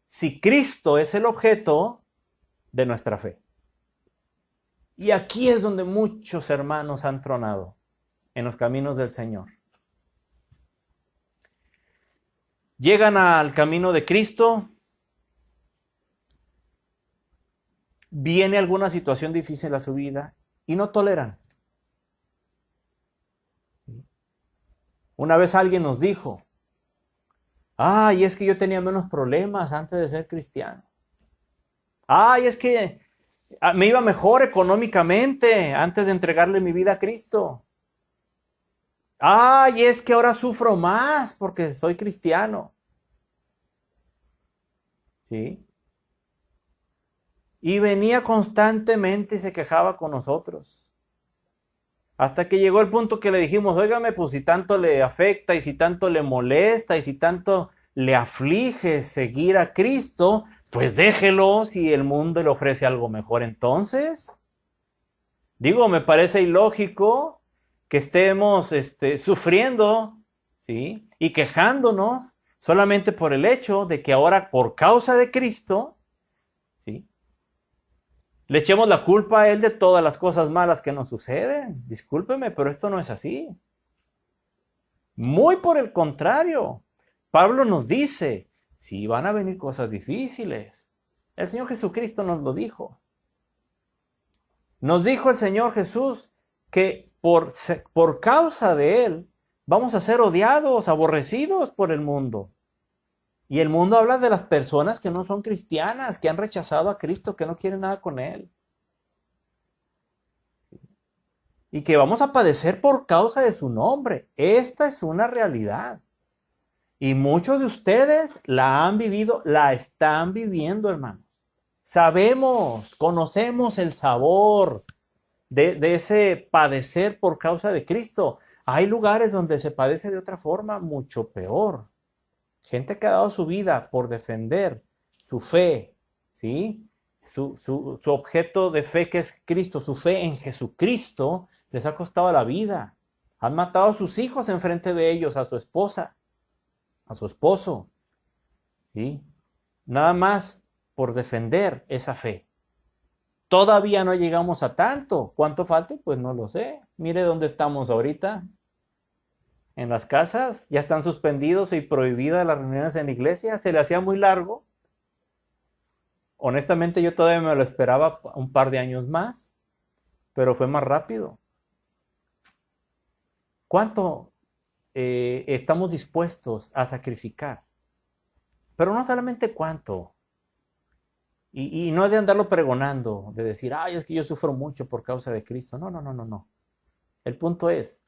Si Cristo es el objeto de nuestra fe. Y aquí es donde muchos hermanos han tronado en los caminos del Señor. Llegan al camino de Cristo, viene alguna situación difícil a su vida y no toleran. Una vez alguien nos dijo, ay, es que yo tenía menos problemas antes de ser cristiano. Ay, es que me iba mejor económicamente antes de entregarle mi vida a Cristo. Ay, es que ahora sufro más porque soy cristiano. ¿Sí? Y venía constantemente y se quejaba con nosotros. Hasta que llegó el punto que le dijimos, óigame, pues si tanto le afecta y si tanto le molesta y si tanto le aflige seguir a Cristo, pues déjelo si el mundo le ofrece algo mejor entonces. Digo, me parece ilógico que estemos sufriendo, ¿sí? Y quejándonos solamente por el hecho de que ahora por causa de Cristo, ¿sí? Le echemos la culpa a Él de todas las cosas malas que nos suceden. Discúlpeme, pero esto no es así. Muy por el contrario. Pablo nos dice, si van a venir cosas difíciles. El Señor Jesucristo nos lo dijo. Nos dijo el Señor Jesús que por causa de Él vamos a ser odiados, aborrecidos por el mundo. Y el mundo habla de las personas que no son cristianas, que han rechazado a Cristo, que no quieren nada con Él. Y que vamos a padecer por causa de su nombre. Esta es una realidad. Y muchos de ustedes la han vivido, la están viviendo, hermanos. Sabemos, conocemos el sabor de ese padecer por causa de Cristo. Hay lugares donde se padece de otra forma mucho peor. Gente que ha dado su vida por defender su fe, ¿sí? su objeto de fe que es Cristo, su fe en Jesucristo, les ha costado la vida. Han matado a sus hijos enfrente de ellos, a su esposa, a su esposo, ¿sí? Nada más por defender esa fe. Todavía no llegamos a tanto. ¿Cuánto falte? Pues no lo sé. Mire dónde estamos ahorita. En las casas ya están suspendidos y prohibidas las reuniones en la iglesia. Se le hacía muy largo. Honestamente yo todavía me lo esperaba un par de años más, pero fue más rápido. ¿Cuánto estamos dispuestos a sacrificar? Pero no solamente cuánto. Y no es de andarlo pregonando, de decir, ay, es que yo sufro mucho por causa de Cristo. No, no, no, no, no. El punto es,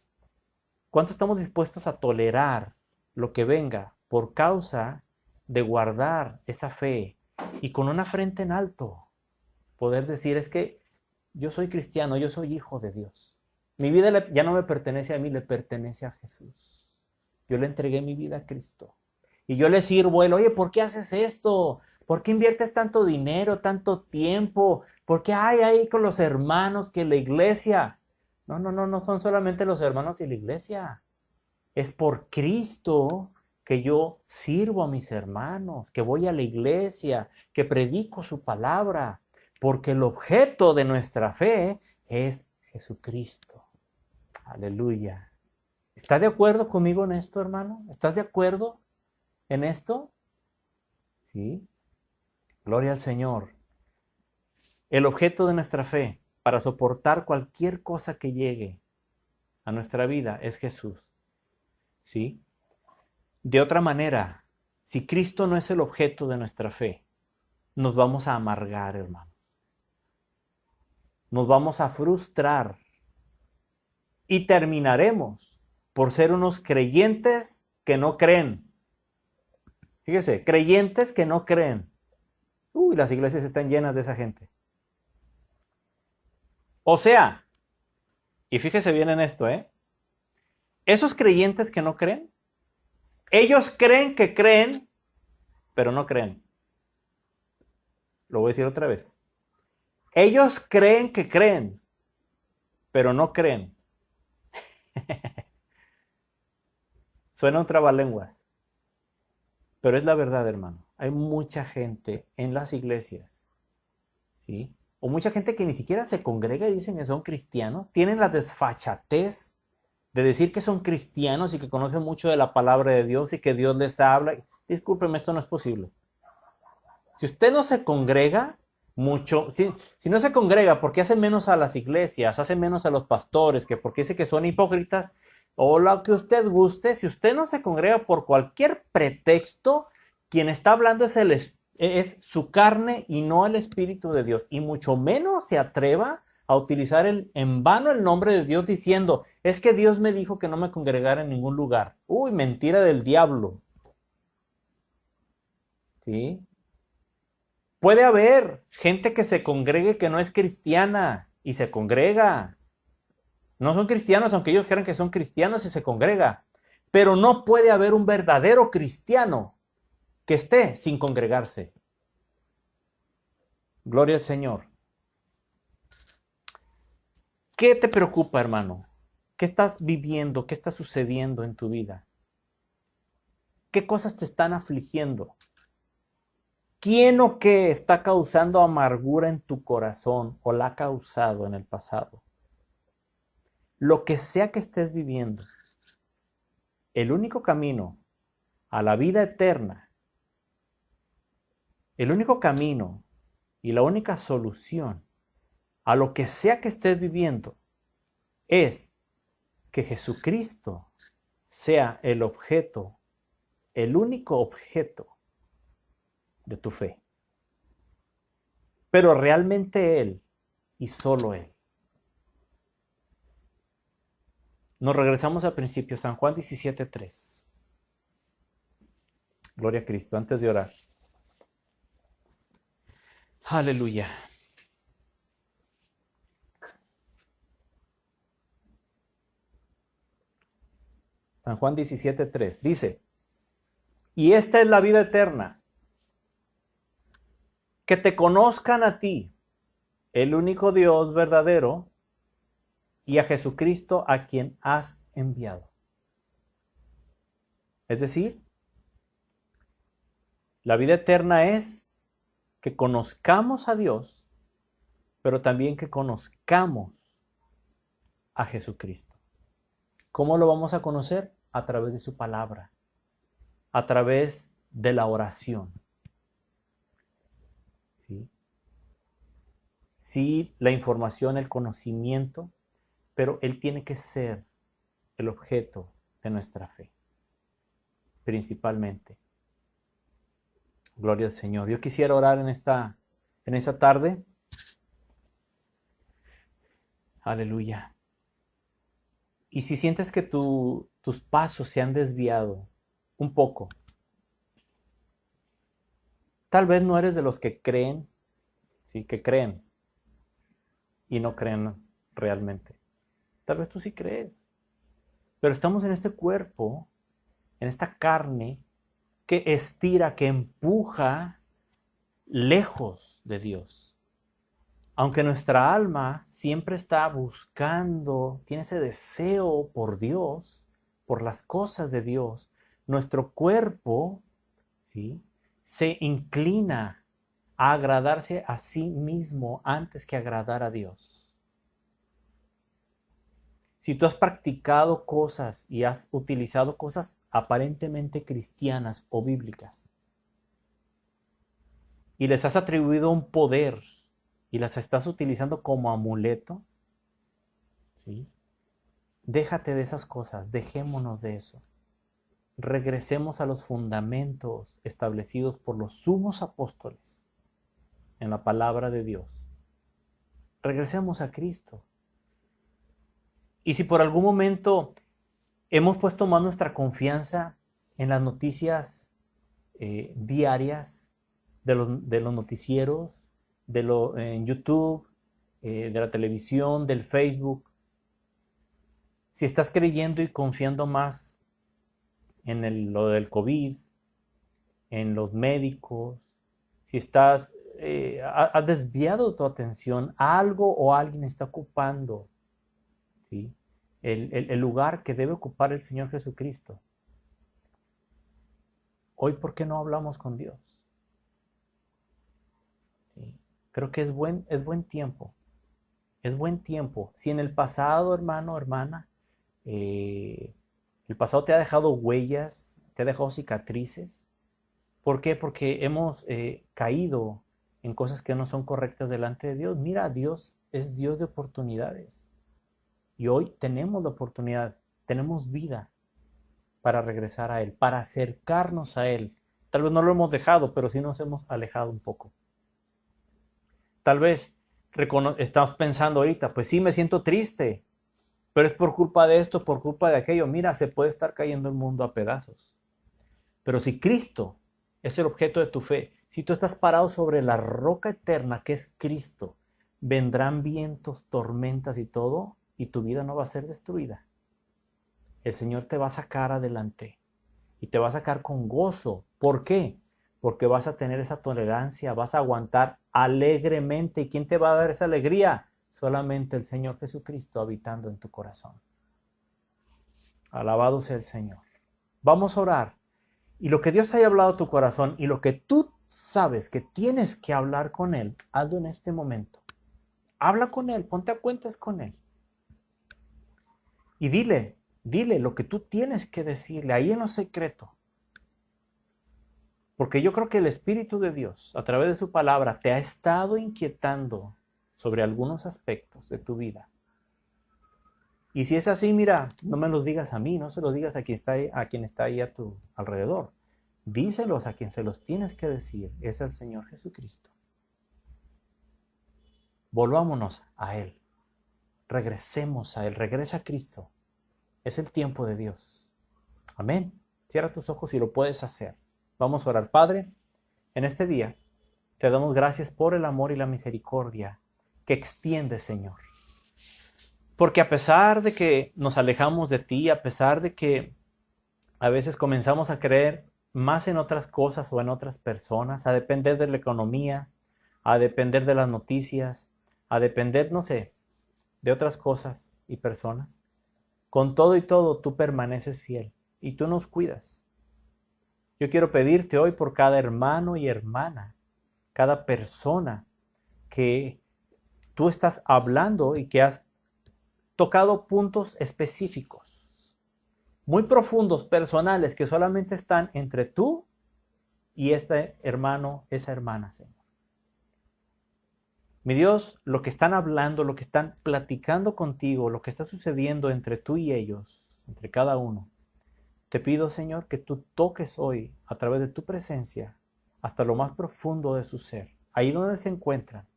¿cuánto estamos dispuestos a tolerar lo que venga por causa de guardar esa fe y con una frente en alto poder decir, es que yo soy cristiano, yo soy hijo de Dios. Mi vida ya no me pertenece a mí, le pertenece a Jesús. Yo le entregué mi vida a Cristo. Y yo le sirvo a él, oye, ¿por qué haces esto? ¿Por qué inviertes tanto dinero, tanto tiempo? ¿Por qué hay ahí con los hermanos que la iglesia? No, no, no, no son solamente los hermanos y la iglesia. Es por Cristo que yo sirvo a mis hermanos, que voy a la iglesia, que predico su palabra, porque el objeto de nuestra fe es Jesucristo. Aleluya. ¿Estás de acuerdo conmigo en esto, hermano? ¿Estás de acuerdo en esto? Sí. Gloria al Señor. El objeto de nuestra fe para soportar cualquier cosa que llegue a nuestra vida es Jesús. ¿Sí? De otra manera, si Cristo no es el objeto de nuestra fe, nos vamos a amargar, hermano. Nos vamos a frustrar y terminaremos por ser unos creyentes que no creen. Fíjese, creyentes que no creen. Uy, las iglesias están llenas de esa gente. O sea, y fíjese bien en esto, esos creyentes que no creen, ellos creen que creen, pero no creen. Lo voy a decir otra vez. Ellos creen que creen, pero no creen. Suena un trabalenguas, pero es la verdad, hermano. Hay mucha gente en las iglesias, ¿sí? O mucha gente que ni siquiera se congrega y dicen que son cristianos, tienen la desfachatez de decir que son cristianos y que conocen mucho de la palabra de Dios y que Dios les habla. Discúlpeme, esto no es posible. Si usted no se congrega mucho, si no se congrega porque hace menos a las iglesias, hace menos a los pastores, que porque dice que son hipócritas, o lo que usted guste, si usted no se congrega por cualquier pretexto, quien está hablando es su carne y no el Espíritu de Dios. Y mucho menos se atreva a utilizar en vano el nombre de Dios diciendo, es que Dios me dijo que no me congregara en ningún lugar. Uy, mentira del diablo. ¿Sí? Puede haber gente que se congregue que no es cristiana y se congrega. No son cristianos, aunque ellos crean que son cristianos y se congrega. Pero no puede haber un verdadero cristiano que esté sin congregarse. Gloria al Señor. ¿Qué te preocupa, hermano? ¿Qué estás viviendo? ¿Qué está sucediendo en tu vida? ¿Qué cosas te están afligiendo? ¿Quién o qué está causando amargura en tu corazón o la ha causado en el pasado? Lo que sea que estés viviendo, el único camino a la vida eterna, el único camino y la única solución a lo que sea que estés viviendo es que Jesucristo sea el objeto, el único objeto de tu fe. Pero realmente Él y solo Él. Nos regresamos al principio, San Juan 17:3. Gloria a Cristo, antes de orar. Aleluya. San Juan 17:3 dice, y esta es la vida eterna, que te conozcan a ti, el único Dios verdadero, y a Jesucristo a quien has enviado. Es decir, la vida eterna es que conozcamos a Dios, pero también que conozcamos a Jesucristo. ¿Cómo lo vamos a conocer? A través de su palabra, a través de la oración. ¿Sí? Sí, la información, el conocimiento, pero Él tiene que ser el objeto de nuestra fe, principalmente. Gloria al Señor. Yo quisiera orar en esta tarde. Aleluya. Y si sientes que tus pasos se han desviado un poco, tal vez no eres de los que creen, sí, que creen y no creen realmente. Tal vez tú sí crees, pero estamos en este cuerpo, en esta carne que estira, que empuja lejos de Dios. Aunque nuestra alma siempre está buscando, tiene ese deseo por Dios, por las cosas de Dios, nuestro cuerpo, ¿sí?, se inclina a agradarse a sí mismo antes que agradar a Dios. Si tú has practicado cosas y has utilizado cosas aparentemente cristianas o bíblicas y les has atribuido un poder y las estás utilizando como amuleto, ¿sí?, déjate de esas cosas, dejémonos de eso. Regresemos a los fundamentos establecidos por los sumos apóstoles en la palabra de Dios. Regresemos a Cristo. Y si por algún momento hemos puesto más nuestra confianza en las noticias diarias, de los noticieros, en YouTube, de la televisión, del Facebook, si estás creyendo y confiando más en lo del COVID, en los médicos, si has desviado tu atención, algo o alguien está ocupando, ¿sí?, el lugar que debe ocupar el Señor Jesucristo. Hoy, ¿por qué no hablamos con Dios? ¿Sí? Creo que es buen tiempo. Es buen tiempo. Si en el pasado, hermano, hermana, el pasado te ha dejado huellas, te ha dejado cicatrices. ¿Por qué? Porque hemos caído en cosas que no son correctas delante de Dios. Mira, Dios es Dios de oportunidades. Y hoy tenemos la oportunidad, tenemos vida para regresar a Él, para acercarnos a Él. Tal vez no lo hemos dejado, pero sí nos hemos alejado un poco. Tal vez estamos pensando ahorita, pues sí, me siento triste, pero es por culpa de esto, por culpa de aquello. Mira, se puede estar cayendo el mundo a pedazos. Pero si Cristo es el objeto de tu fe, si tú estás parado sobre la roca eterna que es Cristo, vendrán vientos, tormentas y todo, y tu vida no va a ser destruida. El Señor te va a sacar adelante y te va a sacar con gozo. ¿Por qué? Porque vas a tener esa tolerancia, vas a aguantar alegremente. ¿Y quién te va a dar esa alegría? Solamente el Señor Jesucristo habitando en tu corazón. Alabado sea el Señor. Vamos a orar. Y lo que Dios te haya hablado a tu corazón y lo que tú sabes que tienes que hablar con Él, hazlo en este momento. Habla con Él, ponte a cuentas con Él. Y dile lo que tú tienes que decirle ahí en lo secreto. Porque yo creo que el Espíritu de Dios, a través de su palabra, te ha estado inquietando sobre algunos aspectos de tu vida. Y si es así, mira, no me los digas a mí, no se los digas a quien está ahí a tu alrededor. Díselos a quien se los tienes que decir, es el Señor Jesucristo. Volvámonos a Él. Regresemos a Él, regresa a Cristo. Es el tiempo de Dios. Amén. Cierra tus ojos y lo puedes hacer. Vamos a orar. Padre, en este día te damos gracias por el amor y la misericordia que extiendes, Señor. Porque a pesar de que nos alejamos de ti, a pesar de que a veces comenzamos a creer más en otras cosas o en otras personas, a depender de la economía, a depender de las noticias, a depender, no sé, de otras cosas y personas. Con todo y todo, tú permaneces fiel y tú nos cuidas. Yo quiero pedirte hoy por cada hermano y hermana, cada persona que tú estás hablando y que has tocado puntos específicos, muy profundos, personales, que solamente están entre tú y este hermano, esa hermana, Señor. Mi Dios, lo que están hablando, lo que están platicando contigo, lo que está sucediendo entre tú y ellos, entre cada uno, te pido, Señor, que tú toques hoy a través de tu presencia hasta lo más profundo de su ser, ahí donde se encuentran.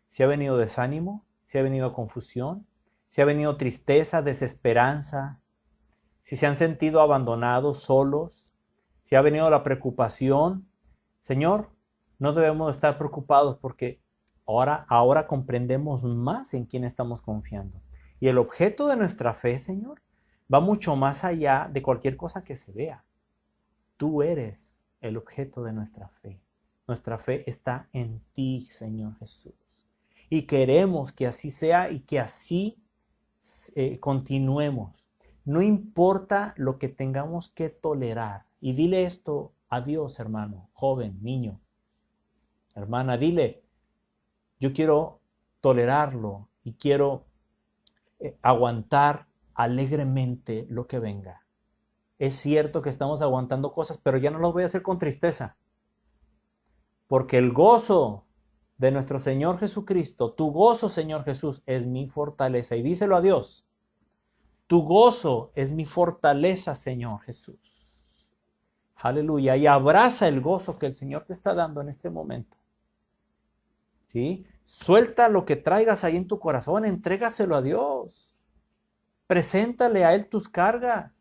Si ha venido desánimo, si ha venido confusión, si ha venido tristeza, desesperanza, si se han sentido abandonados, solos, si ha venido la preocupación, Señor, no debemos estar preocupados porque ahora comprendemos más en quién estamos confiando. Y el objeto de nuestra fe, Señor, va mucho más allá de cualquier cosa que se vea. Tú eres el objeto de nuestra fe. Nuestra fe está en ti, Señor Jesús. Y queremos que así sea y que así continuemos. No importa lo que tengamos que tolerar. Y dile esto a Dios, hermano, joven, niño, hermana, dile, yo quiero tolerarlo y quiero aguantar alegremente lo que venga. Es cierto que estamos aguantando cosas, pero ya no las voy a hacer con tristeza. Porque el gozo de nuestro Señor Jesucristo, tu gozo, Señor Jesús, es mi fortaleza. Y díselo a Dios. Tu gozo es mi fortaleza, Señor Jesús. Aleluya. Y abraza el gozo que el Señor te está dando en este momento. ¿Sí? Suelta lo que traigas ahí en tu corazón, entrégaselo a Dios. Preséntale a Él tus cargas.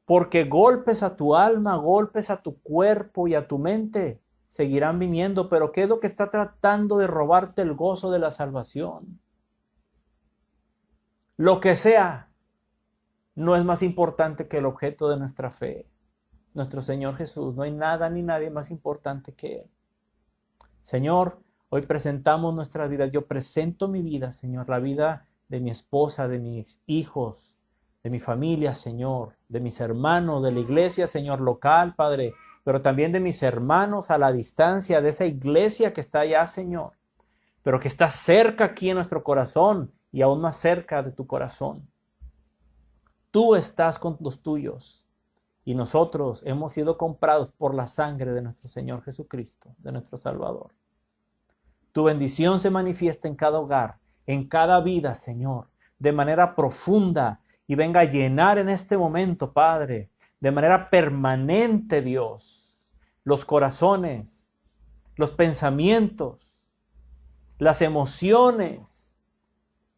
Porque golpes a tu alma, golpes a tu cuerpo y a tu mente seguirán viniendo. Pero ¿qué es lo que está tratando de robarte el gozo de la salvación? Lo que sea, no es más importante que el objeto de nuestra fe, nuestro Señor Jesús. No hay nada ni nadie más importante que Él. Señor, hoy presentamos nuestra vida. Yo presento mi vida, Señor, la vida de mi esposa, de mis hijos, de mi familia, Señor, de mis hermanos, de la iglesia, Señor, local, Padre, pero también de mis hermanos a la distancia, de esa iglesia que está allá, Señor, pero que está cerca aquí en nuestro corazón y aún más cerca de tu corazón. Tú estás con los tuyos y nosotros hemos sido comprados por la sangre de nuestro Señor Jesucristo, de nuestro Salvador. Tu bendición se manifiesta en cada hogar, en cada vida, Señor, de manera profunda y venga a llenar en este momento, Padre, de manera permanente, Dios, los corazones, los pensamientos, las emociones,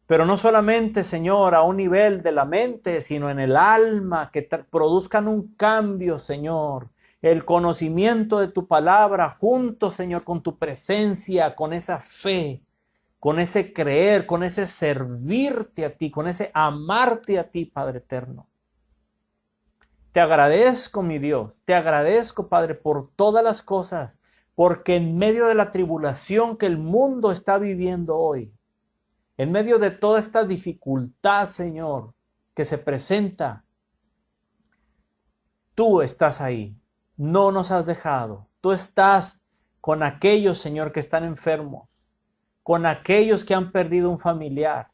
pero no solamente, Señor, a un nivel de la mente, sino en el alma, que produzcan un cambio, Señor. El conocimiento de tu palabra junto, Señor, con tu presencia, con esa fe, con ese creer, con ese servirte a ti, con ese amarte a ti, Padre eterno. Te agradezco, mi Dios, te agradezco, Padre, por todas las cosas, porque en medio de la tribulación que el mundo está viviendo hoy, en medio de toda esta dificultad, Señor, que se presenta, tú estás ahí. No nos has dejado. Tú estás con aquellos, Señor, que están enfermos, con aquellos que han perdido un familiar,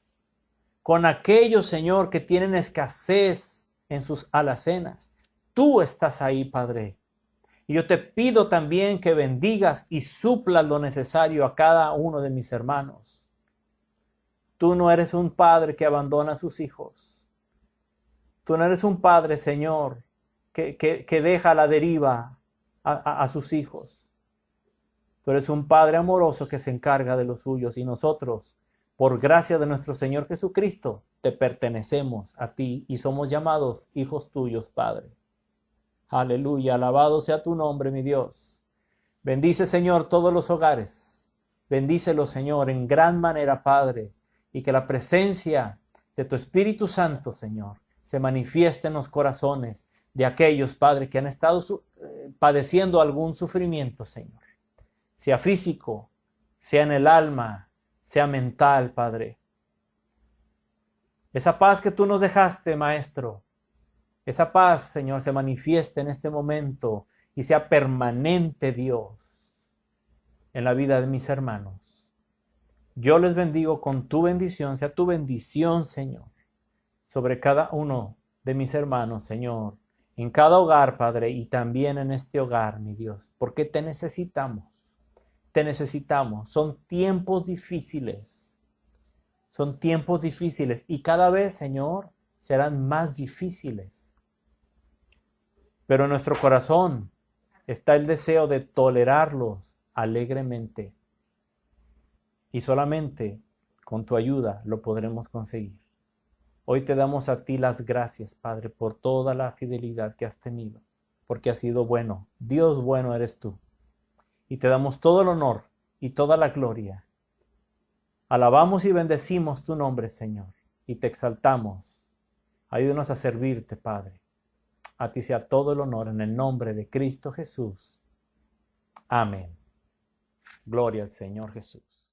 con aquellos, Señor, que tienen escasez en sus alacenas. Tú estás ahí, Padre. Y yo te pido también que bendigas y suplas lo necesario a cada uno de mis hermanos. Tú no eres un padre que abandona a sus hijos. Tú no eres un padre, Señor, que deja a la deriva a sus hijos. Tú eres un Padre amoroso que se encarga de los suyos y nosotros, por gracia de nuestro Señor Jesucristo, te pertenecemos a ti y somos llamados hijos tuyos, Padre. Aleluya, alabado sea tu nombre, mi Dios. Bendice, Señor, todos los hogares. Bendícelos, Señor, en gran manera, Padre, y que la presencia de tu Espíritu Santo, Señor, se manifieste en los corazones de aquellos, Padre, que han estado padeciendo algún sufrimiento, Señor, sea físico, sea en el alma, sea mental, Padre. Esa paz que tú nos dejaste, Maestro, esa paz, Señor, se manifieste en este momento y sea permanente, Dios, en la vida de mis hermanos. Yo les bendigo con tu bendición, sea tu bendición, Señor, sobre cada uno de mis hermanos, Señor, en cada hogar, Padre, y también en este hogar, mi Dios, porque te necesitamos, te necesitamos. Son tiempos difíciles y cada vez, Señor, serán más difíciles. Pero en nuestro corazón está el deseo de tolerarlos alegremente. Y solamente con tu ayuda lo podremos conseguir. Hoy te damos a ti las gracias, Padre, por toda la fidelidad que has tenido, porque has sido bueno. Dios bueno eres tú. Y te damos todo el honor y toda la gloria. Alabamos y bendecimos tu nombre, Señor, y te exaltamos. Ayúdanos a servirte, Padre. A ti sea todo el honor en el nombre de Cristo Jesús. Amén. Gloria al Señor Jesús.